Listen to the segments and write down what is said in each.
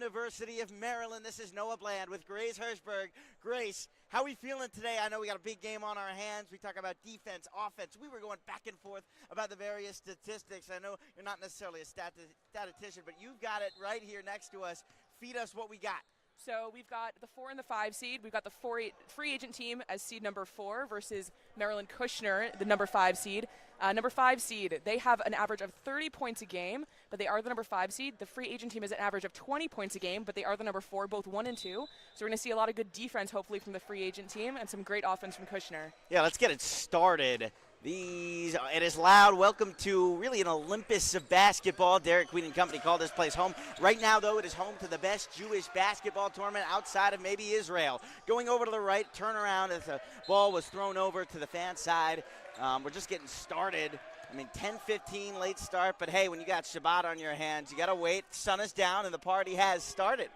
University of Maryland. This is Noah Bland with Grace Hirschberg. Grace, how are we feeling today? I know we got a big game on our hands. We talk about defense, offense. We were going back and forth about the various statistics. I know you're not necessarily a statistician, but you've got it right here next to us. Feed us what we got. So we've got the 4 and the 5 seed. We've got the free agent team as seed number 4 versus Maryland Kushner, the number 5 seed. Number 5 seed, they have an average of 30 points a game, but they are the number 5 seed. The free agent team has an average of 20 points a game, but they are the number 4, both 1 and 2. So we're going to see a lot of good defense, hopefully, from the free agent team and some great offense from Kushner. Yeah, let's get it started. It is loud. Welcome to really an Olympus of basketball. Derek Queen and company call this place home. Right now, though, it is home to the best Jewish basketball tournament outside of maybe Israel. Going over to the right, turn around as the ball was thrown over to the fan side. We're just getting started. I mean, 10-15 late start, but hey, when you got Shabbat on your hands, you got to wait. The sun is down, and the party has started.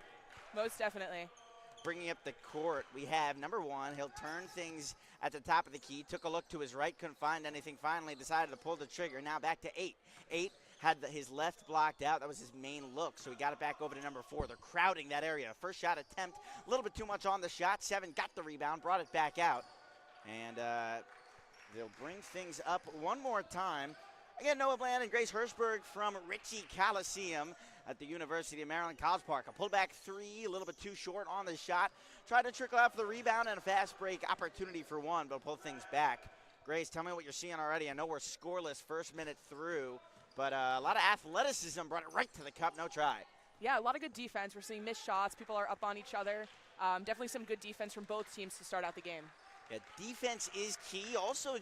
Most definitely. Bringing up the court, we have number 1. He'll turn things at the top of the key. Took a look to his right, couldn't find anything. Finally decided to pull the trigger. Now back to 8. 8 had his left blocked out. That was his main look, so he got it back over to number 4. They're crowding that area. First shot attempt, a little bit too much on the shot. 7 got the rebound, brought it back out. And they'll bring things up one more time. Again, Noah Bland and Grace Hirschberg from Ritchie Coliseum at the University of Maryland College Park. A pullback 3, a little bit too short on the shot. Tried to trickle out for the rebound and a fast break opportunity for 1, but pull things back. Grace, tell me what you're seeing already. I know we're scoreless first minute through, but a lot of athleticism brought it right to the cup. No try. Yeah, a lot of good defense. We're seeing missed shots. People are up on each other. Definitely some good defense from both teams to start out the game. Yeah, defense is key. Also,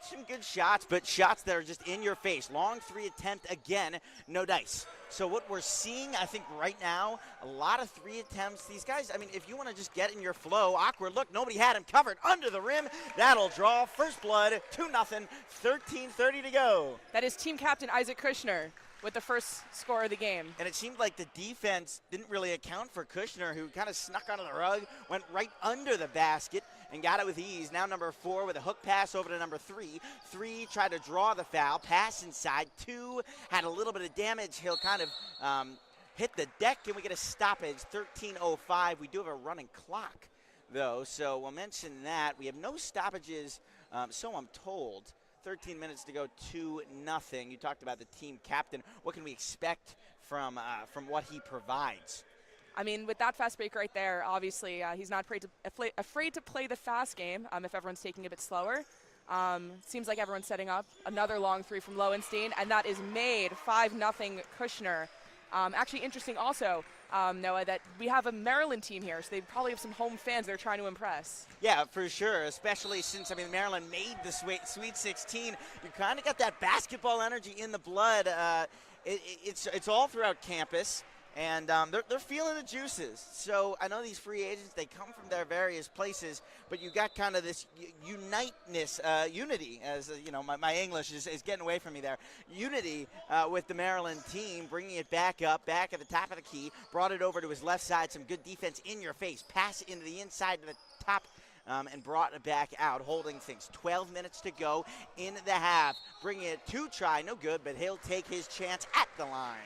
some good shots, but shots that are just in your face. Long 3 attempt, again, no dice. So what we're seeing, I think, right now, a lot of 3 attempts. These guys, if you want to just get in your flow, awkward look, nobody had him covered under the rim. That'll draw. First blood, 2-0, 13:30 to go. That is team captain Isaac Kushner with the first score of the game. And it seemed like the defense didn't really account for Kushner, who kind of snuck under the rug, went right under the basket, and got it with ease. Now number 4 with a hook pass over to number 3. 3 tried to draw the foul, pass inside. 2 had a little bit of damage. He'll kind of hit the deck, and we get a stoppage, 13:05. We do have a running clock, though, so we'll mention that. We have no stoppages, so I'm told. 13 minutes to go, 2-0. You talked about the team captain. What can we expect from what he provides? With that fast break right there, obviously he's not afraid to play the fast game if everyone's taking a bit slower. Seems like everyone's setting up. Another long 3 from Lowenstein, and that is made. 5-0 Kushner. Actually interesting also, Noah, that we have a Maryland team here, so they probably have some home fans they're trying to impress. Yeah, for sure, especially since, Maryland made the Sweet 16. You kind of got that basketball energy in the blood. It's all throughout campus. And they're feeling the juices. So I know these free agents, they come from their various places, but you got kind of this unity, as my English is getting away from me there. Unity with the Maryland team, bringing it back up, back at the top of the key, brought it over to his left side, some good defense in your face, pass into the inside to the top, and brought it back out, holding things. 12 minutes to go in the half. Bringing it to try, no good, but he'll take his chance at the line.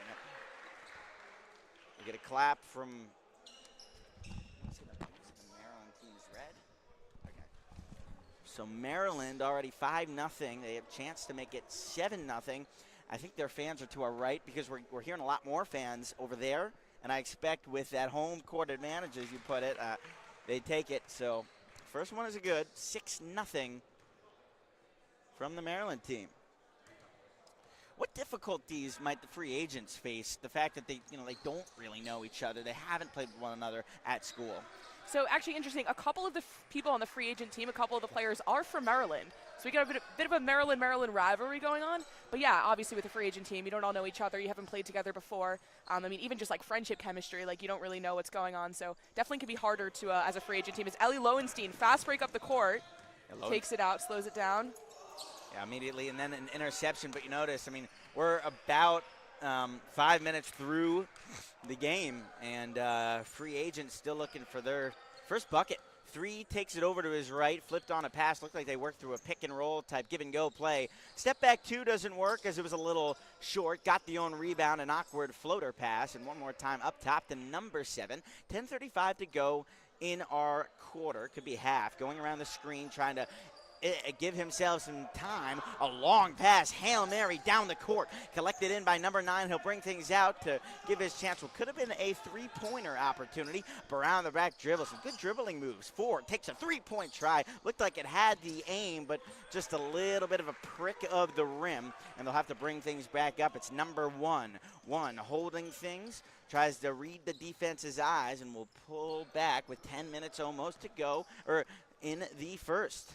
We get a clap from the Maryland team's red. Okay. So Maryland already 5-0. They have a chance to make it 7-0. I think their fans are to our right because we're hearing a lot more fans over there. And I expect with that home court advantage, as you put it, they take it. So first one is a good 6-0 from the Maryland team. What difficulties might the free agents face? The fact that they don't really know each other. They haven't played with one another at school. So actually interesting, a couple of the people on the free agent team, a couple of the players are from Maryland. So we got a bit of a Maryland rivalry going on. But yeah, obviously with the free agent team, you don't all know each other. You haven't played together before. Even just like friendship chemistry, you don't really know what's going on. So definitely can be harder to, as a free agent team. Is Ellie Lowenstein, fast break up the court, takes it out, slows it down. Yeah, immediately, and then an interception. But you notice, we're about 5 minutes through the game, and free agents still looking for their first bucket. 3 takes it over to his right, flipped on a pass. Looked like they worked through a pick and roll type give and go play. Step back 2 doesn't work as it was a little short. Got the own rebound, an awkward floater pass, and one more time up top to number 7. 10:35 to go in our quarter. Could be half. Going around the screen, trying to give himself some time. A long pass, Hail Mary down the court. Collected in by number 9. He'll bring things out to give his chance. What could have been a three-pointer opportunity. Around the back dribble, some good dribbling moves. 4 takes a three-point try. Looked like it had the aim, but just a little bit of a prick of the rim, and they'll have to bring things back up. It's number 1. 1 holding things. Tries to read the defense's eyes and will pull back with 10 minutes almost to go, or in the first.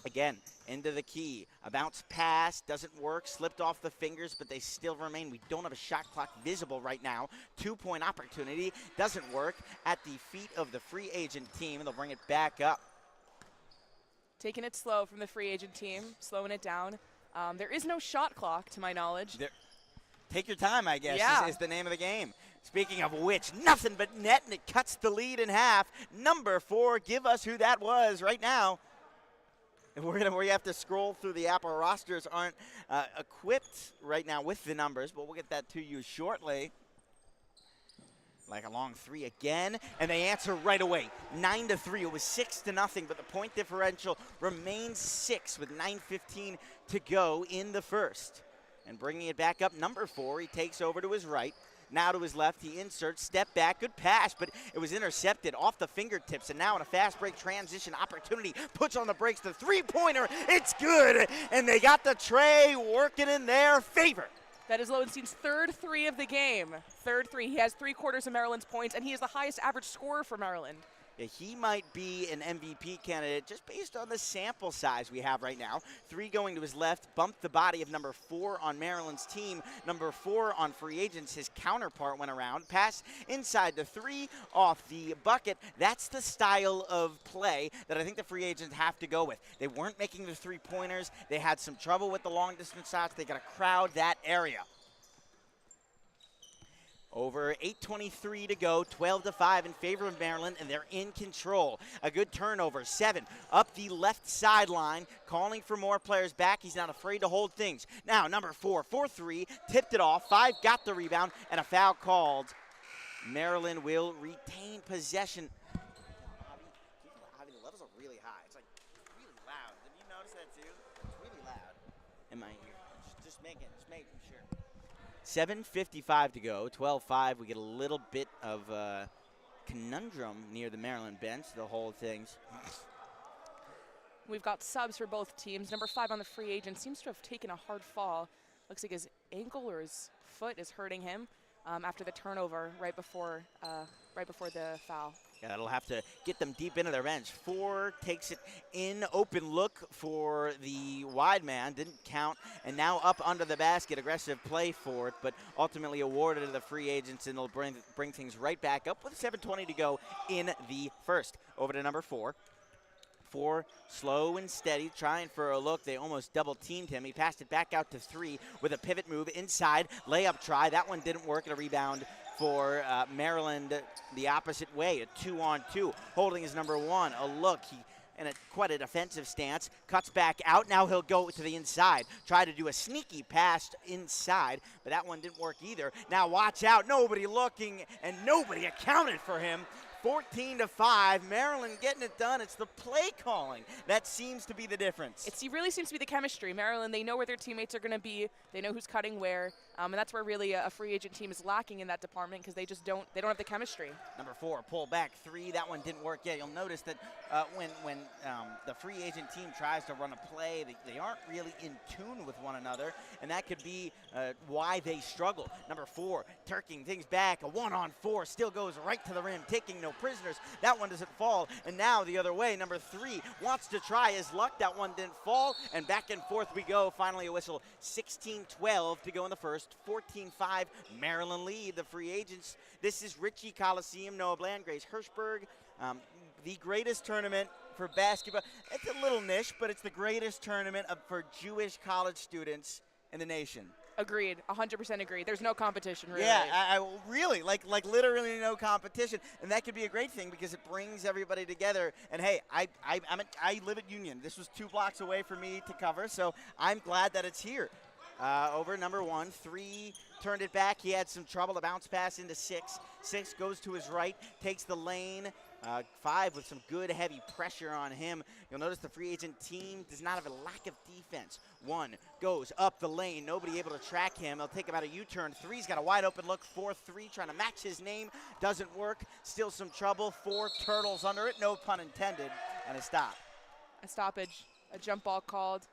Again, into the key. A bounce pass doesn't work, slipped off the fingers, but they still remain. We don't have a shot clock visible right now. 2-point opportunity doesn't work at the feet of the free agent team. They'll bring it back up. Taking it slow from the free agent team, slowing it down. There is no shot clock, to my knowledge. Take your time, I guess, yeah. is the name of the game. Speaking of which, nothing but net, and it cuts the lead in half. Number 4, give us who that was right now. We have to scroll through the app. Our rosters aren't equipped right now with the numbers, but we'll get that to you shortly. Like a long 3 again, and they answer right away. 9-3. It was 6-0, but the point differential remains 6 with 9:15 to go in the first. And bringing it back up, number 4, he takes over to his right. Now to his left, he inserts, step back, good pass, but it was intercepted off the fingertips, and now in a fast break transition opportunity, puts on the brakes, the three-pointer, it's good, and they got the tray working in their favor. That is Lowenstein's third 3 of the game. Third 3. He has 3/4 of Maryland's points, and he is the highest average scorer for Maryland. Yeah, he might be an MVP candidate just based on the sample size we have right now. 3 going to his left, bumped the body of number 4 on Maryland's team. Number 4 on free agents, his counterpart went around. Pass inside the 3 off the bucket. That's the style of play that I think the free agents have to go with. They weren't making the three-pointers. They had some trouble with the long-distance shots. They got to crowd that area. Over 8:23 to go, 12-5 in favor of Maryland, and they're in control. A good turnover, 7 up the left sideline, calling for more players back. He's not afraid to hold things. Now, number 4, 4-3, tipped it off. 5 got the rebound, and a foul called. Maryland will retain possession. Javi, the levels are really high. It's like really loud. Did you notice that too? It's really loud in my ear. Just making sure. 7:55 to go, 12-5. We get a little bit of conundrum near the Maryland bench, the whole things. We've got subs for both teams. Number 5 on the free agent seems to have taken a hard fall. Looks like his ankle or his foot is hurting him after the turnover right before the foul. Yeah, that'll have to get them deep into their bench. 4 takes it in, open look for the wide man, didn't count, and now up under the basket, aggressive play for it, but ultimately awarded to the free agents, and they'll bring things right back up with 7:20 to go in the first. Over to number 4. 4 slow and steady, trying for a look. They almost double-teamed him. He passed it back out to 3 with a pivot move inside, layup try. That one didn't work, and a rebound for Maryland the opposite way, a 2-on-2. Holding his number 1, a look. He in quite a defensive stance, cuts back out. Now he'll go to the inside, try to do a sneaky pass inside, but that one didn't work either. Now watch out, nobody looking, and nobody accounted for him. 14-5, Maryland getting it done. It's the play calling that seems to be the difference. It really seems to be the chemistry. Maryland, they know where their teammates are going to be. They know who's cutting where, and that's where really a free agent team is lacking in that department because they just don't have the chemistry. Number 4, pull back 3. That one didn't work yet. You'll notice that when the free agent team tries to run a play, they aren't really in tune with one another, and that could be why they struggle. Number 4, turking things back. A 1-on-4 still goes right to the rim, taking no prisoners. That one doesn't fall, and now the other way. Number 3 wants to try his luck. That one didn't fall, and back and forth we go. Finally a whistle. 16-12 to go in the first. 14-5 Maryland lead. The free agents. This is Ritchie Coliseum. Noah Bland, Grace Hirschberg. The greatest tournament for basketball. It's a little niche, but it's the greatest tournament for Jewish college students in the nation. Agreed. 100% agreed. There's no competition, really. Yeah, I really like literally no competition, and that could be a great thing because it brings everybody together. And hey, I live at Union. This was 2 blocks away for me to cover, so I'm glad that it's here. Over number 1, 3 turned it back. He had some trouble. The bounce pass into 6. 6 goes to his right, takes the lane. 5 with some good heavy pressure on him. You'll notice the free agent team does not have a lack of defense. 1 goes up the lane. Nobody able to track him. He'll take him out a U-turn. 3's got a wide open look. 4-3 trying to match his name. Doesn't work. Still some trouble. 4 turtles under it. No pun intended. And a stop. A stoppage. A jump ball called.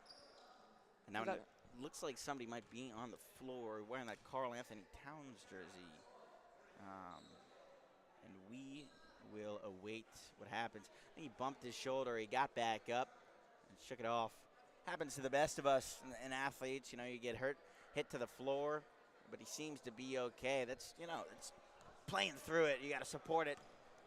And now it looks like somebody might be on the floor wearing that Karl Anthony Towns jersey. And we will await what happens. I think he bumped his shoulder. He got back up and shook it off. Happens to the best of us in athletes. You know, you get hurt, hit to the floor, but he seems to be okay. That's, you know, it's playing through it. You got to support it.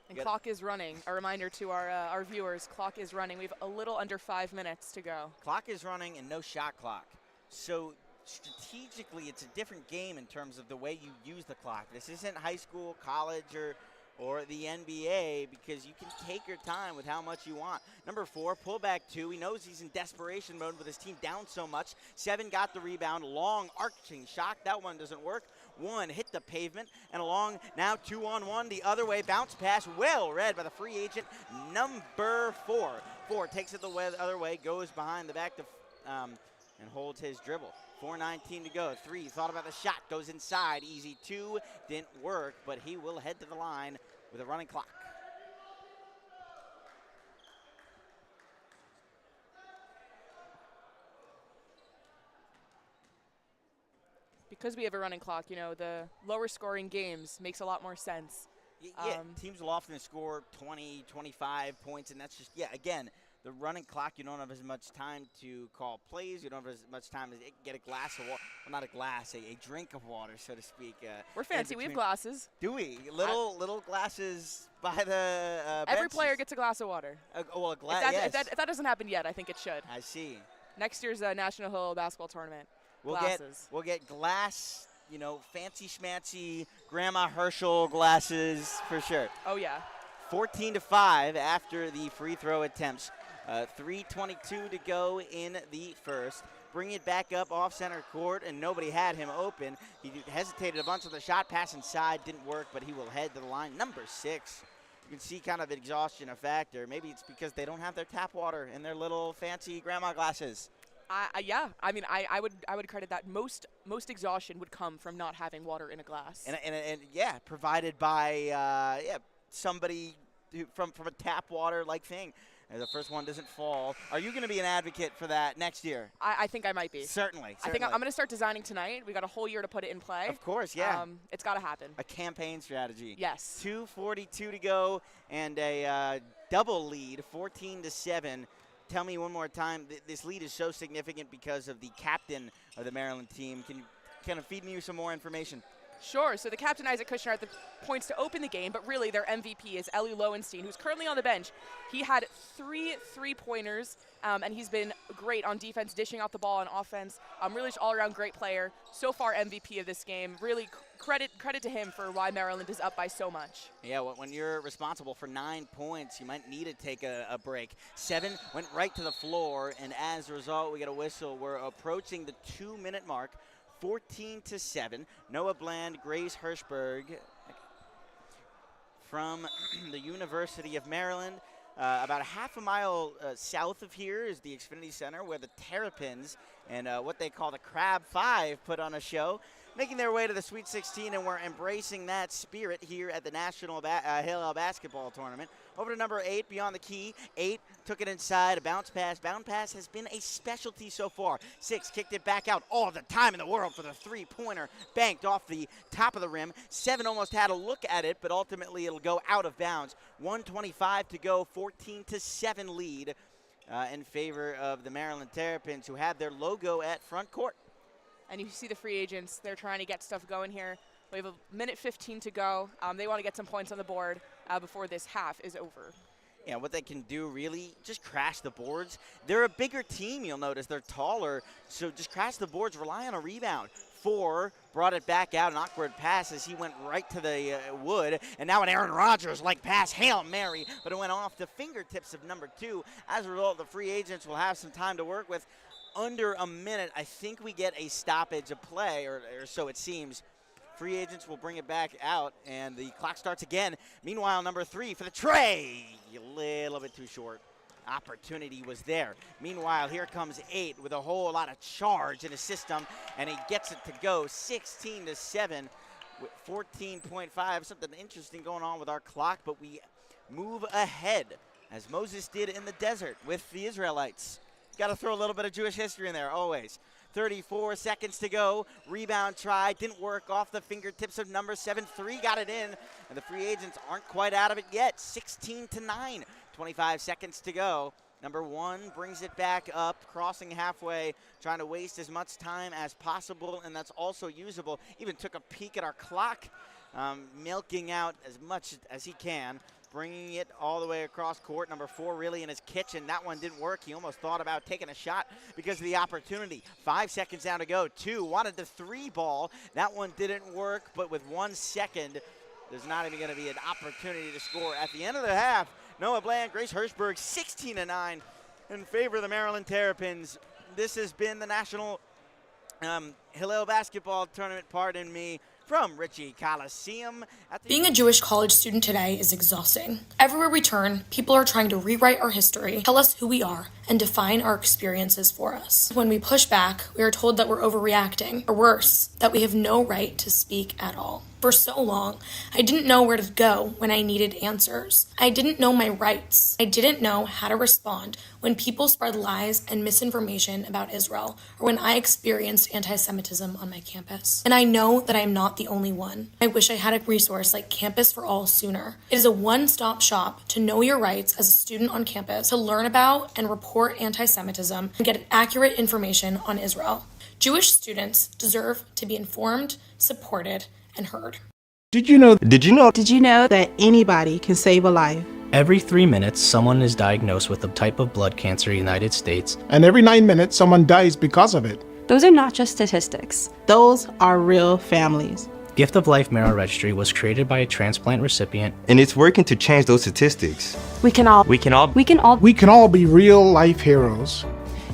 And clock is running. A reminder to our viewers, clock is running. We have a little under 5 minutes to go. Clock is running and no shot clock. So strategically, it's a different game in terms of the way you use the clock. This isn't high school, college, or the NBA, because you can take your time with how much you want. Number 4, pullback 2. He knows he's in desperation mode with his team down so much. 7 got the rebound. Long arching shot. That one doesn't work. 1 hit the pavement and along. Now 2-on-1 the other way. Bounce pass well read by the free agent number 4. 4 takes it the other way. Goes behind the back and holds his dribble. 4:19 to go. 3 thought about the shot. Goes inside. Easy 2 didn't work, but he will head to the line with a running clock. Because we have a running clock, you know, the lower scoring games makes a lot more sense. Yeah, teams will often score 20, 25 points, and that's just, again, the running clock, you don't have as much time to call plays. You don't have as much time to get a glass of water. Well, not a glass, a drink of water, so to speak. We're fancy. We have glasses. Do we? Little glasses by the Every benches. player gets a glass of water. Oh, a glass, if that doesn't happen yet, I think it should. I see. Next year's National Hill basketball tournament. We'll get glass, you know, fancy schmancy Grandma Herschel glasses for sure. Oh, yeah. 14-5 after the free throw attempts. 3:22 to go in the first. Bring it back up off center court, and nobody had him open. He hesitated a bunch of the shot pass inside. Didn't work, but he will head to the line. Number 6. You can see kind of exhaustion a factor. Maybe it's because they don't have their tap water in their little fancy grandma glasses. Yeah. I mean, I would credit that most exhaustion would come from not having water in a glass. And provided by somebody from a tap water like thing. And the first one doesn't fall. Are you going to be an advocate for that next year? I think I might be. Certainly. I think I'm going to start designing tonight. We got a whole year to put it in play. Of course, yeah. It's got to happen. A campaign strategy. Yes. 2:42 to go and a double lead, 14-7. Tell me one more time, this lead is so significant because of the captain of the Maryland team. Can you kind of feed me some more information? Sure. So the captain, Isaac Kushner, at the points to open the game, but really their MVP is Eli Lowenstein, who's currently on the bench. He had 3 3-pointers, and he's been great on defense, dishing out the ball on offense. Really just all-around great player. So far MVP of this game. Really credit to him for why Maryland is up by so much. Yeah, when you're responsible for 9 points, you might need to take a break. 7 went right to the floor, and as a result, we get a whistle. We're approaching the 2-minute mark. 14-7. Noah Bland, Grace Hirschberg from the University of Maryland. About a half a mile south of here is the Xfinity Center, where the Terrapins and what they call the Crab Five put on a show, making their way to the Sweet 16, and we're embracing that spirit here at the National Hill Basketball Tournament. Over to number 8, beyond the key. 8 took it inside, a bounce pass. Bounce pass has been a specialty so far. 6 kicked it back out all the time in the world for the 3-pointer. Banked off the top of the rim. 7 almost had a look at it, but ultimately it'll go out of bounds. 1:25 to go, 14-7 lead in favor of the Maryland Terrapins, who have their logo at front court. And you see the free agents. They're trying to get stuff going here. We have 1:15 to go. They want to get some points on the board before this half is over. Yeah, what they can do really, just crash the boards. They're a bigger team, you'll notice. They're taller, so just crash the boards, rely on a rebound. 4 brought it back out, an awkward pass as he went right to the wood, and now an Aaron Rodgers-like pass, Hail Mary, but it went off the fingertips of number 2. As a result, the free agents will have some time to work with. Under a minute, I think we get a stoppage of play, or so it seems. Free agents will bring it back out, and the clock starts again. Meanwhile, number 3 for the tray, a little bit too short. Opportunity was there. Meanwhile, here comes 8 with a whole lot of charge in his system, and he gets it to go 16-7 with 14.5. Something interesting going on with our clock, but we move ahead as Moses did in the desert with the Israelites. Got to throw a little bit of Jewish history in there, always. 34 seconds to go. Rebound try, didn't work, off the fingertips of number 7. 3 got it in, and the free agents aren't quite out of it yet. 16-9. 25 seconds to go. Number 1 brings it back up, crossing halfway, trying to waste as much time as possible, and that's also usable. Even took a peek at our clock, milking out as much as he can, bringing it all the way across court. Number 4 really in his kitchen. That one didn't work. He almost thought about taking a shot because of the opportunity. 5 seconds down to go. 2 wanted the 3 ball. That one didn't work, but with 1 second, there's not even going to be an opportunity to score. At the end of the half, Noah Bland, Grace Hirschberg, 16-9 in favor of the Maryland Terrapins. This has been the National Hillel Basketball Tournament, pardon me, from Ritchie Coliseum. Being a Jewish college student today is exhausting. Everywhere we turn, people are trying to rewrite our history, tell us who we are, and define our experiences for us. When we push back, we are told that we're overreacting, or worse, that we have no right to speak at all. For so long, I didn't know where to go when I needed answers. I didn't know my rights. I didn't know how to respond when people spread lies and misinformation about Israel, or when I experienced anti-Semitism on my campus. And I know that I am not the only one. I wish I had a resource like Campus for All sooner. It is a one-stop shop to know your rights as a student on campus, to learn about and report anti-Semitism, and get accurate information on Israel. Jewish students deserve to be informed, supported, and heard. Did you know that anybody can save a life? Every 3 minutes, someone is diagnosed with a type of blood cancer in the United States. And every 9 minutes, someone dies because of it. Those are not just statistics. Those are real families. Gift of Life Marrow Registry was created by a transplant recipient, and it's working to change those statistics. We can all be real life heroes.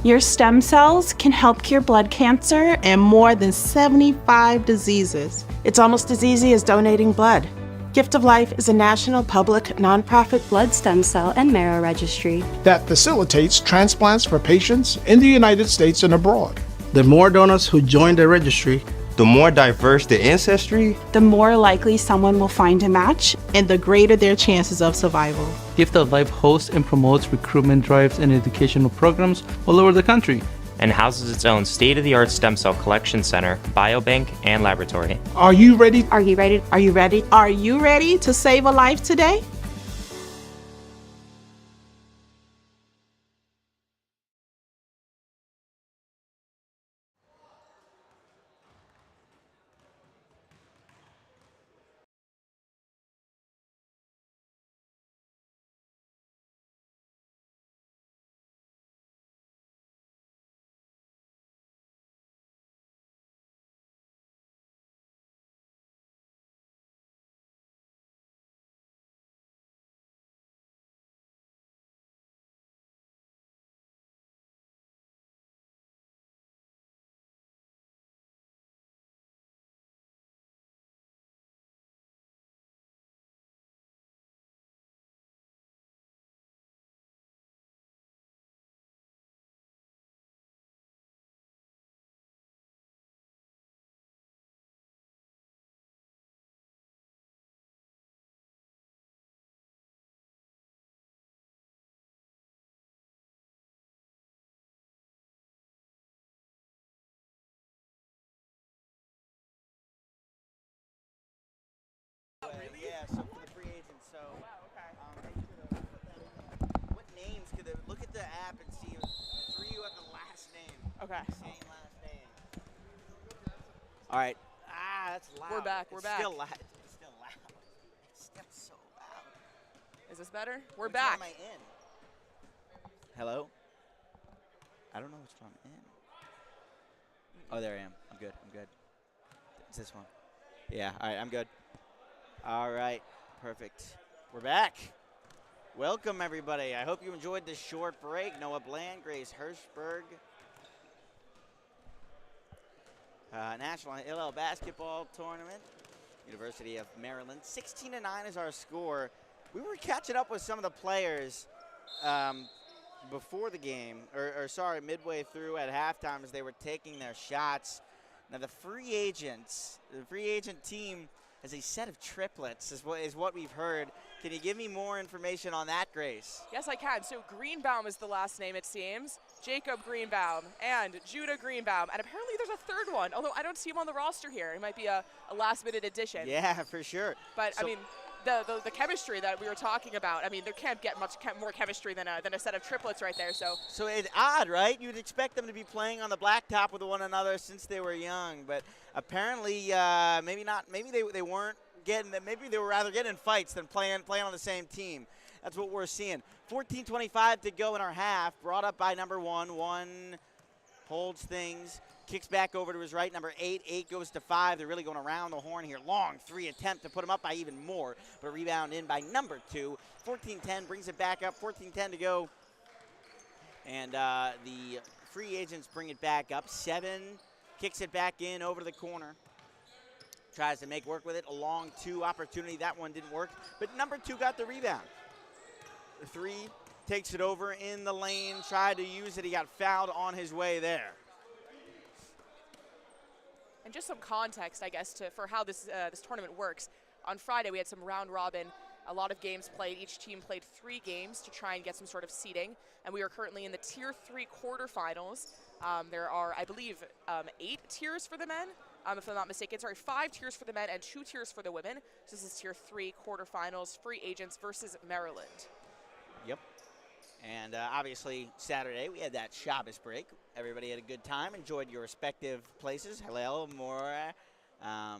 Your stem cells can help cure blood cancer And more than 75 diseases. It's almost as easy as donating blood. Gift of Life is a national public nonprofit blood stem cell and marrow registry that facilitates transplants for patients in the United States and abroad. The more donors who join the registry, the more diverse the ancestry, the more likely someone will find a match, and the greater their chances of survival. Gift of Life hosts and promotes recruitment drives and educational programs all over the country, and houses its own state-of-the-art stem cell collection center, biobank, and laboratory. Are you ready? Are you ready? Are you ready? Are you ready to save a life today? Yeah, so for the free agents, so what names could they look at the app and see 3 who have the last name? Okay. Same last name. All right. That's loud. We're back. We're It's back. Still loud. It's still loud. It's still so loud. Is this better? We're Which back. one am I in? Hello? I don't know which one I'm in. Oh, there I am. I'm good. It's this one. Yeah, all right, I'm good. All right, perfect. We're back. Welcome, everybody. I hope you enjoyed this short break. Noah Bland, Grace Hirschberg. National Hillel Basketball Tournament, University of Maryland. 16-9 is our score. We were catching up with some of the players before the game, or sorry, midway through at halftime as they were taking their shots. Now the free agent team has a set of triplets, is what we've heard. Can you give me more information on that, Grace? Yes, I can. So Greenbaum is the last name, it seems. Jacob Greenbaum and Judah Greenbaum. And apparently there's a third one, although I don't see him on the roster here. It might be a last-minute addition. Yeah, for sure. But, I mean, the chemistry that we were talking about, I mean, there can't get much more chemistry than a set of triplets right there. So it's odd, right? You'd expect them to be playing on the blacktop with one another since they were young. But apparently maybe not. Maybe they weren't getting – maybe they were rather getting in fights than playing on the same team. That's what we're seeing. 14:25 to go in our half. Brought up by number 1. 1 holds things. Kicks back over to his right. Number 8. 8 goes to 5. They're really going around the horn here. Long 3 attempt to put him up by even more. But a rebound in by number 2. 14:10 brings it back up. 14:10 to go. And the free agents bring it back up. 7 kicks it back in over to the corner. Tries to make work with it. A long 2 opportunity. That one didn't work. But number 2 got the rebound. The 3 takes it over in the lane. Tried to use it. He got fouled on his way there. And just some context, I guess, for how this tournament works. On Friday, we had some round robin, a lot of games played. Each team played 3 games to try and get some sort of seeding. And we are currently in the Tier 3 quarterfinals. There are, I believe, 8 tiers for the men, if I'm not mistaken. Sorry, 5 tiers for the men and 2 tiers for the women. So this is Tier 3 quarterfinals, free agents versus Maryland. Yep. And obviously, Saturday, we had that Shabbos break. Everybody had a good time, enjoyed your respective places. Hillel, Moray. I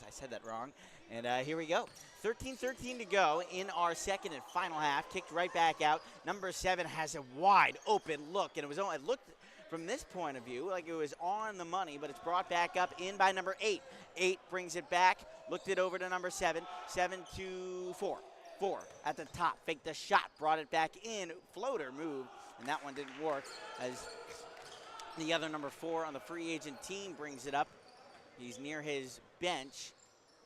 said that wrong. And here we go. 13:13 to go in our second and final half. Kicked right back out. Number 7 has a wide open look. And it looked from this point of view like it was on the money, but it's brought back up in by number 8. 8 brings it back. Looked it over to number 7. 7 to 4. 4 at the top, faked the shot, brought it back in, floater move, and that one didn't work as the other number 4 on the free agent team brings it up. He's near his bench.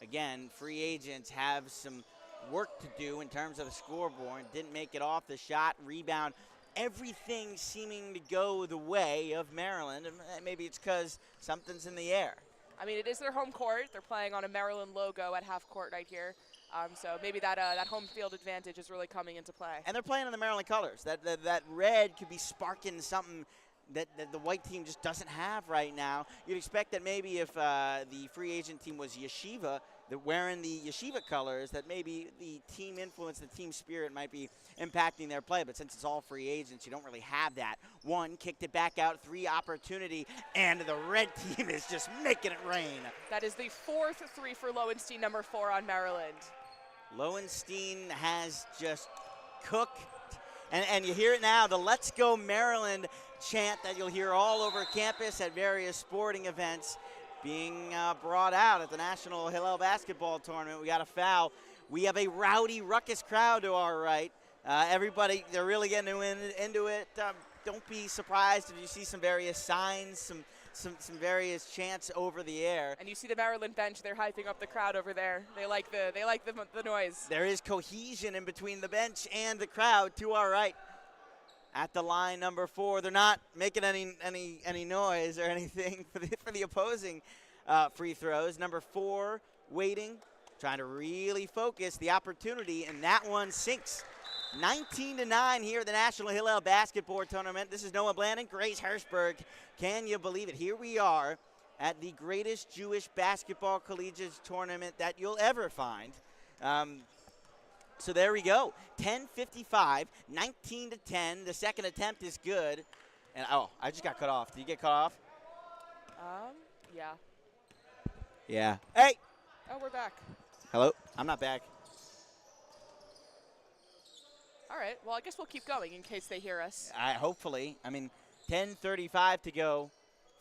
Again, free agents have some work to do in terms of the scoreboard. Didn't make it off the shot, rebound. Everything seeming to go the way of Maryland. Maybe it's because something's in the air. I mean, it is their home court. They're playing on a Maryland logo at half court right here. So maybe that home field advantage is really coming into play. And they're playing in the Maryland colors. That red could be sparking something that the white team just doesn't have right now. You'd expect that maybe if the free agent team was Yeshiva, that wearing the Yeshiva colors, that maybe the team influence, the team spirit might be impacting their play. But since it's all free agents, you don't really have that. 1 kicked it back out, 3 opportunity, and the red team is just making it rain. That is the 4th 3 for Lowenstein, number 4 on Maryland. Lowenstein has just cooked. And you hear it now, the Let's Go Maryland chant that you'll hear all over campus at various sporting events being brought out at the National Hillel Basketball Tournament. We got a foul. We have a rowdy, ruckus crowd to our right. Everybody, they're really getting into it. Don't be surprised if you see some various signs, some various chants over the air. And you see the Maryland bench, they're hyping up the crowd over there. They like the noise. There is cohesion in between the bench and the crowd to our right. At the line, number 4, they're not making any noise or anything for the opposing free throws. Number 4 waiting, trying to really focus the opportunity, and that one sinks. 19-9 here at the National Hillel Basketball Tournament. This is Noah Bland and Grace Hirschberg. Can you believe it? Here we are at the greatest Jewish basketball collegiate tournament that you'll ever find. So there we go. 10:55, 19-10. The second attempt is good. And I just got cut off. Did you get cut off? Yeah. Yeah. Hey. Oh, we're back. Hello. I'm not back. All right. Well, I guess we'll keep going in case they hear us. Hopefully. I mean, 10:35 to go.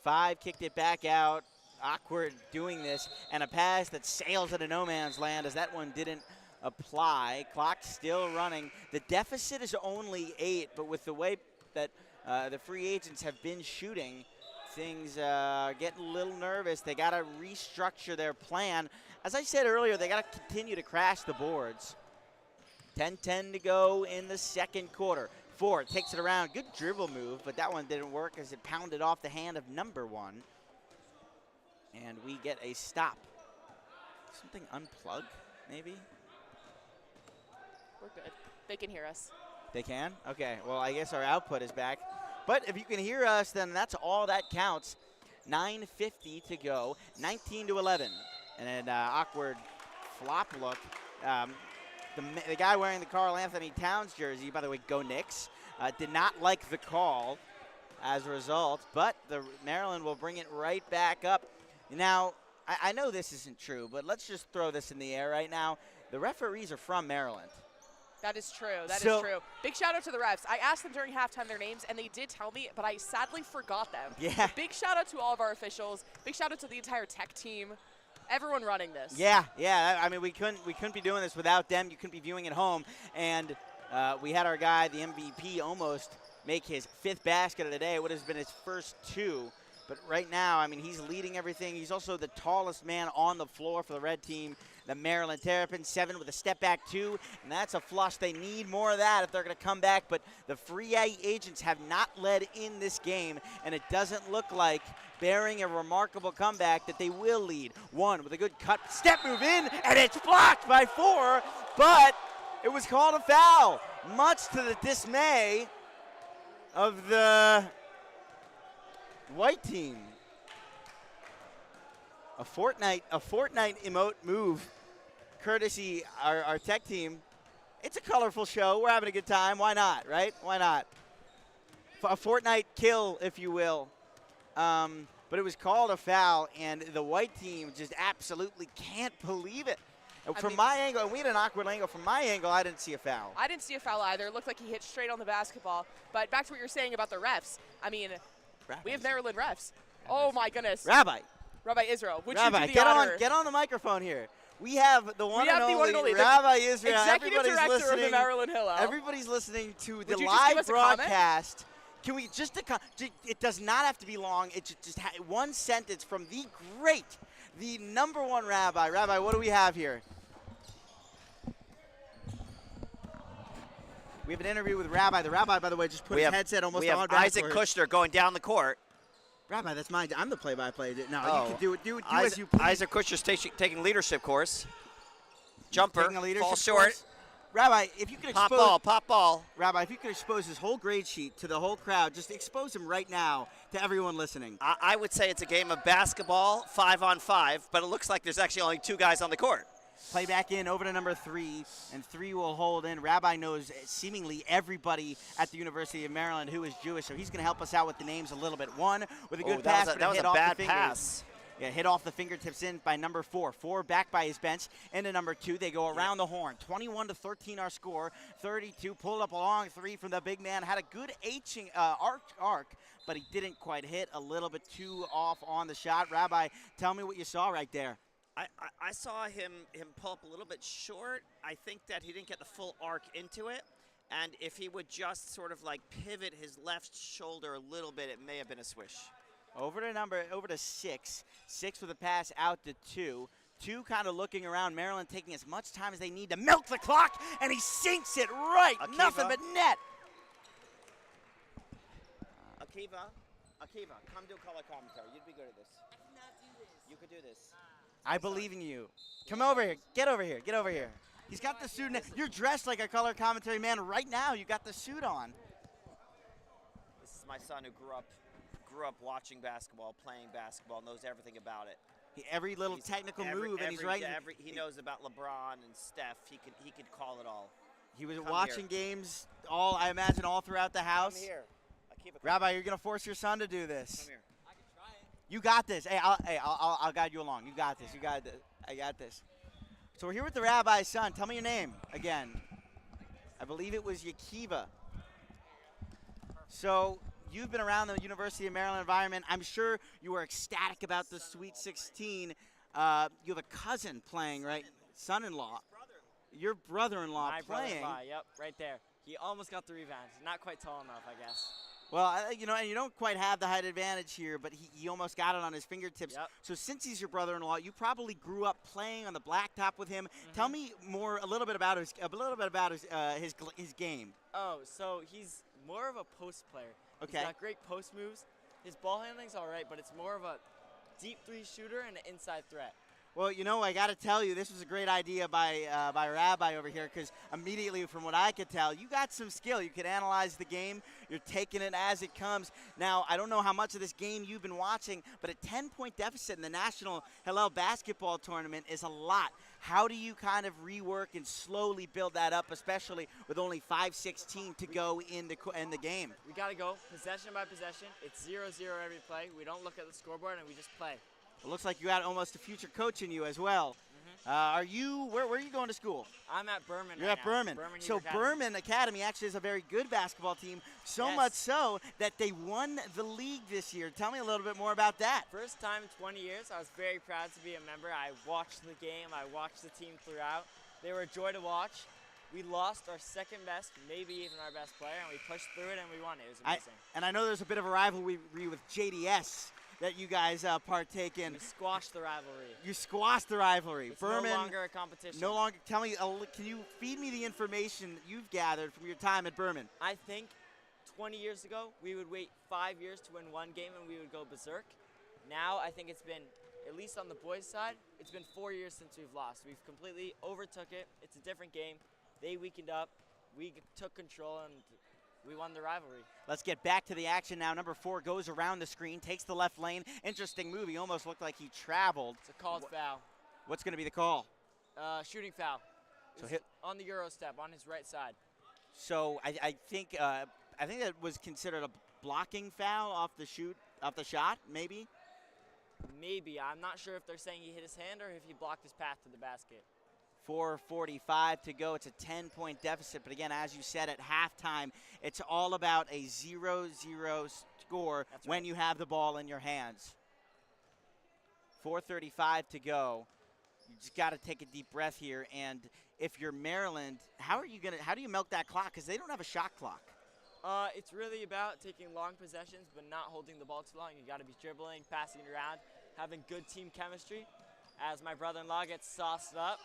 5 kicked it back out. awkward doing this, and a pass that sails into no man's land as that one didn't apply. Clock still running. The deficit is only 8, but with the way that the free agents have been shooting, things are getting a little nervous. They got to restructure their plan. As I said earlier, they got to continue to crash the boards. 10-10 to go in the second quarter. Ford takes it around. Good dribble move, but that one didn't work as it pounded off the hand of number 1. And we get a stop. Something unplug, maybe? We're good. They can hear us. They can? Okay, well, I guess our output is back. But if you can hear us, then that's all that counts. 9:50 to go, 19-11. And an awkward flop look. The guy wearing the Karl Anthony Towns jersey, by the way, go Knicks, did not like the call as a result, but the Maryland will bring it right back up. Now, I know this isn't true, but let's just throw this in the air right now. The referees are from Maryland. That is true. That is true. Big shout out to the refs. I asked them during halftime their names, and they did tell me, but I sadly forgot them. Yeah. Big shout out to all of our officials. Big shout out to the entire tech team. Everyone running this. Yeah. I mean, we couldn't be doing this without them. You couldn't be viewing at home. And we had our guy, the MVP, almost make his 5th basket of the day. It would have been his first 2. But right now, I mean, he's leading everything. He's also the tallest man on the floor for the red team, the Maryland Terrapins. 7 with a step back 2, and that's a flush. They need more of that if they're going to come back. But the free agents have not led in this game, and it doesn't look like, bearing a remarkable comeback, that they will lead. 1 with a good cut, step move in, and it's blocked by 4, but it was called a foul, much to the dismay of the white team. A Fortnite emote move, courtesy our tech team. It's a colorful show. We're having a good time. Why not, right? Why not? A Fortnite kill, if you will. But it was called a foul, and the white team just absolutely can't believe it. From my angle, and we had an awkward angle. From my angle, I didn't see a foul. I didn't see a foul either. It looked like he hit straight on the basketball. But back to what you're saying about the refs. I mean, we have Maryland refs. Oh, my goodness. Rabbi Israel, would Rabbi, you do the honor? get on the microphone here. We have the one and only Rabbi Israel. Executive Director of the Maryland Hillel. Everybody's listening to the Would you live just give us a broadcast. Can we just it does not have to be long. It just one sentence from the great, the number 1 Rabbi. Rabbi, what do we have here? We have an interview with Rabbi. The Rabbi, by the way, just put his headset almost on. We have Isaac Kushner going down the court. Rabbi, that's mine. I'm the play-by-play. No, you can do it Isaac, as you please. Isaac Kushner's taking leadership course. Jumper, fall short. Course. Rabbi, if you could expose pop ball. Rabbi, if you could expose his whole grade sheet to the whole crowd, just expose him right now to everyone listening. I would say it's a game of basketball, 5-on-5, but it looks like there's actually only 2 guys on the court. Play back in over to number 3, and 3 will hold in. Rabbi knows seemingly everybody at the University of Maryland who is Jewish, so he's going to help us out with the names a little bit. 1 with a good pass, that was a bad pass. Yeah, hit off the fingertips in by number 4. 4 back by his bench. Into number 2, they go around the horn. 21-13 our score. 32 pulled up a long 3 from the big man. Had a good arc, but he didn't quite hit. A little bit too off on the shot. Rabbi, tell me what you saw right there. I saw him pull up a little bit short. I think that he didn't get the full arc into it. And if he would just sort of like pivot his left shoulder a little bit, it may have been a swish. Over to 6. 6 with a pass out to 2. 2 kind of looking around. Maryland taking as much time as they need to milk the clock, and he sinks it right. Akiva. Nothing but net. Akiva, come do color commentary. You'd be good at this. I cannot do this. You could do this. I believe in you. Come over here. Get over here. Get over here. He's got the suit. You're dressed like a color commentary man right now. You got the suit on. This is my son who grew up watching basketball, playing basketball, knows everything about it. Every little technical move, and he's right. He knows about LeBron and Steph. He could call it all. He was watching games I imagine all throughout the house. Come here. Rabbi, you're gonna force your son to do this. Come here. I can try it. You got this. I'll guide you along. You got this. You got this. I got this. So we're here with the Rabbi's son. Tell me your name again. I believe it was Yakiva. So you've been around the University of Maryland environment. I'm sure you were ecstatic about the Sweet 16. You have a cousin playing, right? Son-in-law. Your brother-in-law My playing. brother-in-law, yep, right there. He almost got the rebound. Not quite tall enough, I guess. Well, and you don't quite have the height advantage here, but he almost got it on his fingertips. Yep. So since he's your brother-in-law, you probably grew up playing on the blacktop with him. Tell me a little bit about his game. Oh, so he's more of a post player. Okay. He's got great post moves. His ball handling's all right, but it's more of a deep three shooter and an inside threat. Well, I got to tell you, this was a great idea by Rabbi over here, because immediately, from what I could tell, you got some skill. You could analyze the game. You're taking it as it comes. Now, I don't know how much of this game you've been watching, but a 10-point deficit in the National Hillel Basketball Tournament is a lot. How do you kind of rework and slowly build that up, especially with only 5:16 to go in the game? We got to go possession by possession. It's 0-0 every play. We don't look at the scoreboard, and we just play. It looks like you got almost a future coach in you as well. Where are you going to school? I'm at Berman. You're right at now. Berman. So Academy. Berman Academy actually is a very good basketball team, so Yes. much so that they won the league this year. Tell me a little bit more about that. First time in 20 years, I was very proud to be a member. I watched the game. I watched the team throughout. They were a joy to watch. We lost our second best, maybe even our best player, and we pushed through it and we won. It was amazing. And I know there's a bit of a rivalry with JDS that you guys partake in. We squashed the rivalry. You squashed the rivalry. It's Berman, no longer a competition. No longer. Tell me, can you feed me the information you've gathered from your time at Berman? I think 20 years ago, we would wait 5 years to win one game and we would go berserk. Now, I think it's been, at least on the boys' side, it's been 4 years since we've lost. We've completely overtook it. It's a different game. They weakened up. We took control and we won the rivalry. Let's get back to the action now. Number 4 goes around the screen, takes the left lane. Interesting move. He almost looked like he traveled. It's a called foul. What's going to be the call? Shooting foul. So on the Euro step, on his right side. So I think that was considered a blocking foul off the shot, maybe? Maybe. I'm not sure if they're saying he hit his hand or if he blocked his path to the basket. 4:45 to go. It's a 10-point deficit. But again, as you said at halftime, it's all about a 0-0 score when you have the ball in your hands. 4:35 to go. You just got to take a deep breath here. And if you're Maryland, how do you milk that clock? Because they don't have a shot clock. It's really about taking long possessions but not holding the ball too long. You got to be dribbling, passing it around, having good team chemistry. As my brother-in-law gets sauced up,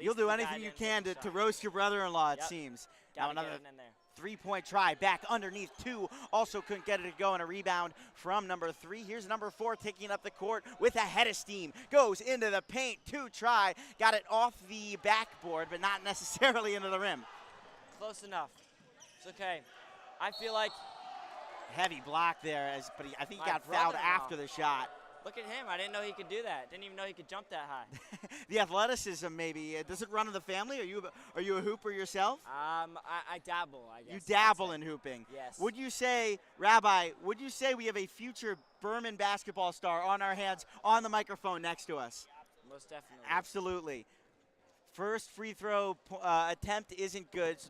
You'll do anything you can to roast your brother-in-law, it seems. Now another 3-point try. Back underneath 2. Also couldn't get it to go, and a rebound from number 3. Here's number 4 taking up the court with a head of steam. Goes into the paint. 2 try. Got it off the backboard, but not necessarily into the rim. Close enough. It's okay. I feel like heavy block there, but I think he got brother-in-law. fouled after the shot. Look at him. I didn't know he could do that. Didn't even know he could jump that high. The athleticism, maybe. Does it run in the family? Are you a hooper yourself? I dabble, I guess. You dabble in hooping. Yes. Would you say, Rabbi, we have a future Berman basketball star on our hands on the microphone next to us? Most definitely. Absolutely. First free throw attempt isn't good, so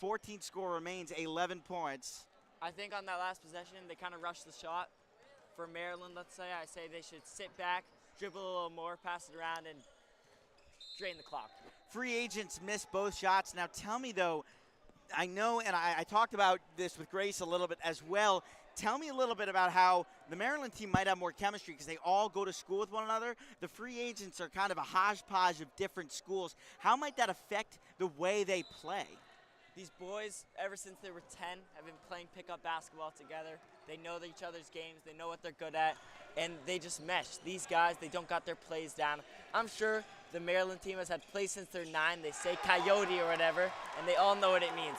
25-14 score remains 11 points. I think on that last possession, they kind of rushed the shot. For Maryland, let's say, I say they should sit back, dribble a little more, pass it around, and drain the clock. Free agents missed both shots. Now tell me, though, I know, and I talked about this with Grace a little bit as well, tell me a little bit about how the Maryland team might have more chemistry because they all go to school with one another. The free agents are kind of a hodgepodge of different schools. How might that affect the way they play? These boys, ever since they were 10, have been playing pickup basketball together. They know each other's games. They know what they're good at, and they just mesh. These guys, they don't got their plays down. I'm sure the Maryland team has had plays since they're 9. They say coyote or whatever, and they all know what it means.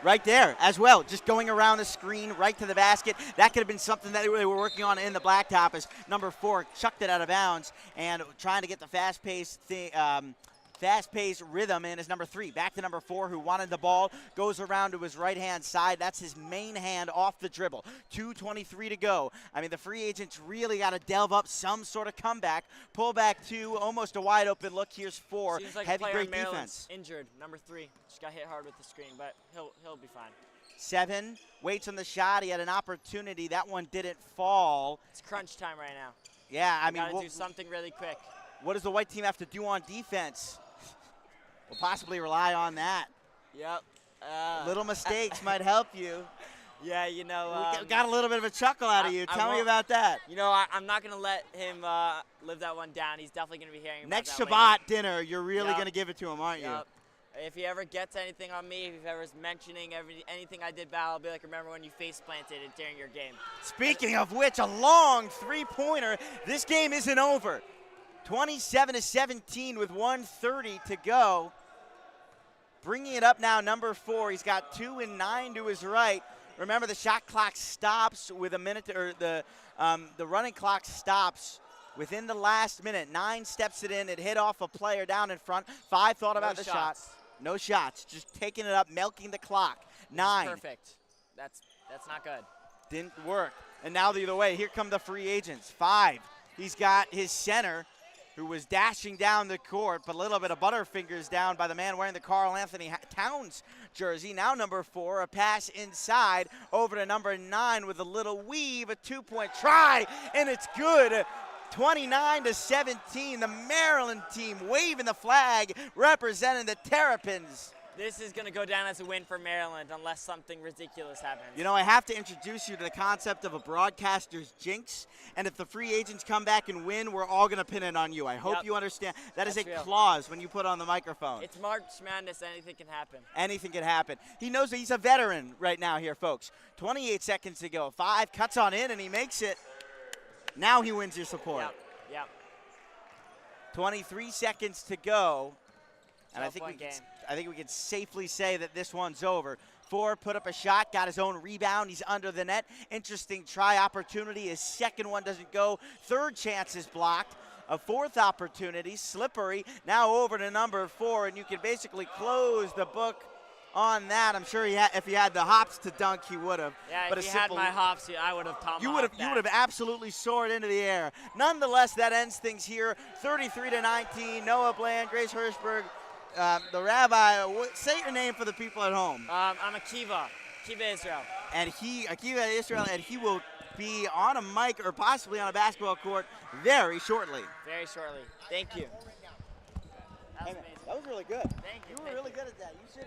Right there as well, just going around the screen right to the basket. That could have been something that they were working on in the blacktop as number 4 chucked it out of bounds and trying to get the fast-paced rhythm in is number 3. Back to number 4 who wanted the ball, goes around to his right-hand side. That's his main hand off the dribble. 2:23 to go. I mean, the free agents really got to delve up some sort of comeback. Pull back 2, almost a wide open look. Here's 4. Seems like Heavy, a player great on Maryland's defense. injured, number 3. Just got hit hard with the screen, but he'll be fine. 7 waits on the shot. He had an opportunity. That one didn't fall. It's crunch time right now. Yeah, I mean, gotta do something really quick. What does the white team have to do on defense? We'll possibly rely on that. Yep. Little mistakes might help you. Yeah, you know. We got a little bit of a chuckle out of you. Tell me about that. You know, I'm not going to let him live that one down. He's definitely going to be hearing about Next that Shabbat later. dinner, you're really going to give it to him, aren't you? If he ever gets anything on me, if he ever is mentioning anything I did bad, I'll be like, remember when you face planted it during your game. Speaking of which, a long three-pointer. This game isn't over. 27-17 with 1:30 to go. Bringing it up now, number 4. He's got 2 and 9 to his right. Remember, the shot clock stops with a minute, or the running clock stops within the last minute. 9 steps it in. It hit off a player down in front. 5 thought about the shot. No shots. Just taking it up, milking the clock. 9. Perfect. That's not good. Didn't work. And now the other way. Here come the free agents. 5. He's got his center, who was dashing down the court, but a little bit of butterfingers down by the man wearing the Karl Anthony Towns jersey. Now number 4, a pass inside over to number 9 with a little weave, a 2-point try, and it's good. 29-17, the Maryland team waving the flag, representing the Terrapins. This is going to go down as a win for Maryland unless something ridiculous happens. You know, I have to introduce you to the concept of a broadcaster's jinx, and if the free agents come back and win, we're all going to pin it on you. I hope you understand. That is a clause when you put on the microphone. It's March Madness. Anything can happen. Anything can happen. He knows that he's a veteran right now here, folks. 28 seconds to go. 5 cuts on in, and he makes it. Now he wins your support. Yep. 23 seconds to go. And I 12-point game. think we can safely say that this one's over. 4 put up a shot, got his own rebound. He's under the net. Interesting try opportunity. His second one doesn't go. 3rd chance is blocked. A 4th opportunity, slippery. Now over to number 4, and you can basically close the book on that. I'm sure if he had the hops to dunk, he would have. Yeah, but if he had my hops, I would have tomahawked You would have absolutely soared into the air. Nonetheless, that ends things here. 33-19. Noah Bland, Grace Hirschberg, the rabbi. Say your name for the people at home. I'm Akiva Israel. And Akiva Israel, and he will be on a mic or possibly on a basketball court very shortly. Very shortly. Thank you. That was really good. Thank you. You were really good at that. You should.